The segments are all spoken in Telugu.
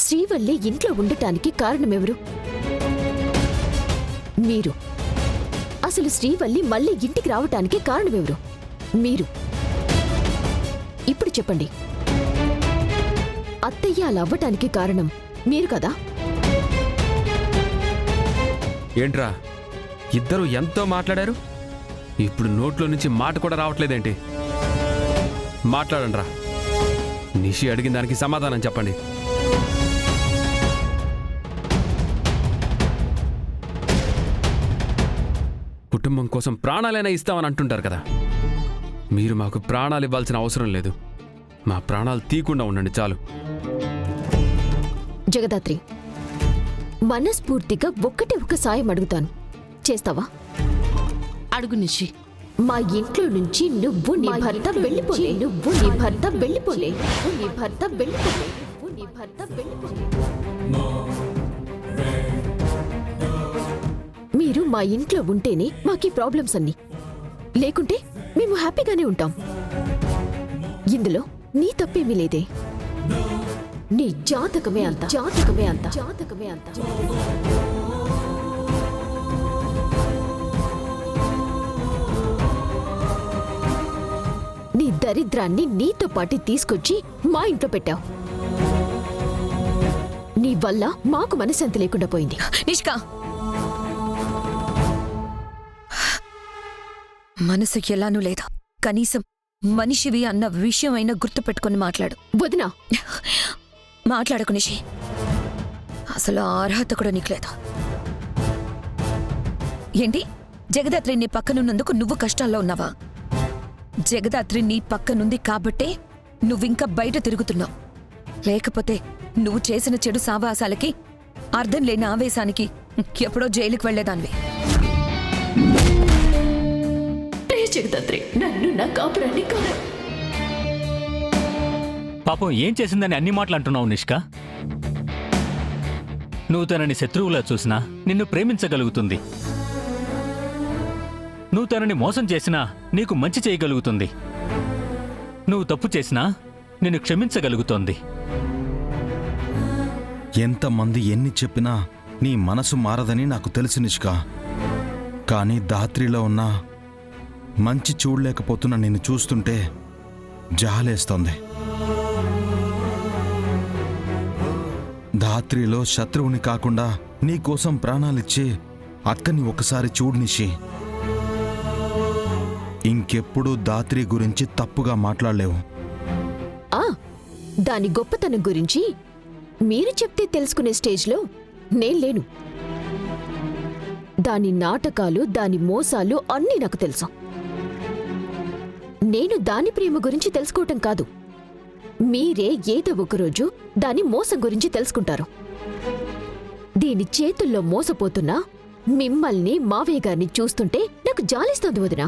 శ్రీవల్లి ఇంట్లో ఉండటానికి కారణమెవరు? మీరు. అసలు శ్రీవల్లి మళ్ళీ ఇంటికి రావటానికి కారణమెవరు? మీరు. ఇప్పుడు చెప్పండి. అత్తయ్య అలా అవ్వటానికి కారణం మీరు కదా? ఏంట్రా ఇద్దరు ఎంతో మాట్లాడారు, ఇప్పుడు నోట్లో నుంచి మాట కూడా రావట్లేదేంటి? మాట్లాడండ్రా. నిషి అడిగిన దానికి సమాధానం చెప్పండి. కుటుంబం కోసం ప్రాణాలైనా ఇస్తామని అంటుంటారు కదా, మీరు మాకు ప్రాణాలు ఇవ్వాల్సిన అవసరం లేదు. మా ప్రాణాలు తీయకుండా ఉండండి చాలు. జగదాత్రి, మనస్ఫూర్తిగా ఒక్క సాయం అడుగుతాను, చేస్తావా? అడుగు నిషి. మా ఇంట్లో నుంచి నువ్వు నీ భర్త వెళ్ళిపోలే. మీరు మా ఇంట్లో ఉంటేనే మాకీ ప్రాబ్లమ్స్ అన్నీ, లేకుంటే మేము హ్యాపీగానే ఉంటాం. ఇందులో నీ తప్పేమీ లేదే. నీ జాతకమే అంత. నీ దరిద్రాన్ని నీతో పాటు తీసుకొచ్చి మా ఇంట్లో పెట్టావు. నీ వల్ల మాకు మనశ్శాంతి లేకుండా పోయింది. నిష్కా, మనసు ఎలానూ లేదా, కనీసం మనిషివి అన్న విషయం అయినా గుర్తుపెట్టుకుని మాట్లాడు. వదినా, మాట్లాడకు నిషి. అసలు అర్హత కూడా నీకు లేదా. ఏంటి, జగదాత్రి నీ పక్కనున్నందుకు నువ్వు కష్టాల్లో ఉన్నావా? జగదాత్రి నీ పక్కనుంది కాబట్టే నువ్వింకా బయట తిరుగుతున్నావు. లేకపోతే నువ్వు చేసిన చెడు సావాసాలకి, అర్థం లేని ఆవేశానికి ఎప్పుడో జైలుకి వెళ్లేదానివి. జగదాత్రి, నన్ను నా కాపురాన్ని కాదు. పాపం ఏం చేసిందని అన్ని మాటలు అంటున్నావు నిష్క? నువ్వు తనని శత్రువులా చూసినా నిన్ను ప్రేమించగలుగుతుంది. నువ్వు తనని మోసం చేసినా నీకు మంచి చేయగలుగుతుంది. నువ్వు తప్పు చేసినా నిన్ను క్షమించగలుగుతోంది. ఎంతమంది ఎన్ని చెప్పినా నీ మనసు మారదని నాకు తెలుసు నిష్క. కానీ దాత్రిలో ఉన్న మంచి చూడలేకపోతున్న నిన్ను చూస్తుంటే జాలేస్తోంది. ధాత్రిలో శత్రువుని కాకుండా నీకోసం ప్రాణాలిచ్చే అక్కని ఒకసారి చూడు నిషి. ఇంకెప్పుడు దాత్రి గురించి తప్పుగా మాట్లాడలేవు. దాని గొప్పతనం గురించి మీరు చెప్తే తెలుసుకునే స్టేజ్లో నేను లేను. దాని నాటకాలు, దాని మోసాలు అన్నీ నాకు తెలుసు. నేను దాని ప్రేమ గురించి తెలుసుకోవటం కాదు, మీరే ఏదో ఒకరోజు దాని మోసం గురించి తెలుసుకుంటారు. దీని చేతుల్లో మోసపోతున్నా మిమ్మల్ని, మావయ్య గారిని చూస్తుంటే నాకు జాలిస్తుంది వదినా.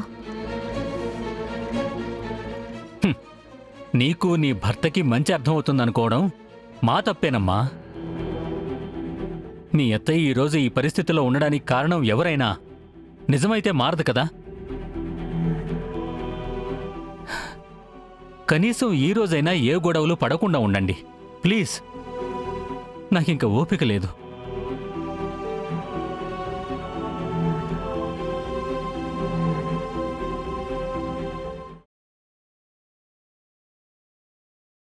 నీకు నీ భర్తకి మంచి అర్థమవుతుందనుకోవడం మా తప్పేనమ్మా. నీ అత్తయ్య ఈరోజు ఈ పరిస్థితిలో ఉండడానికి కారణం ఎవరైనా నిజమైతే మారదు కదా. కనీసం ఈ రోజైనా ఏ గొడవలు పడకుండా ఉండండి ప్లీజ్. నాకింక ఓపిక లేదు.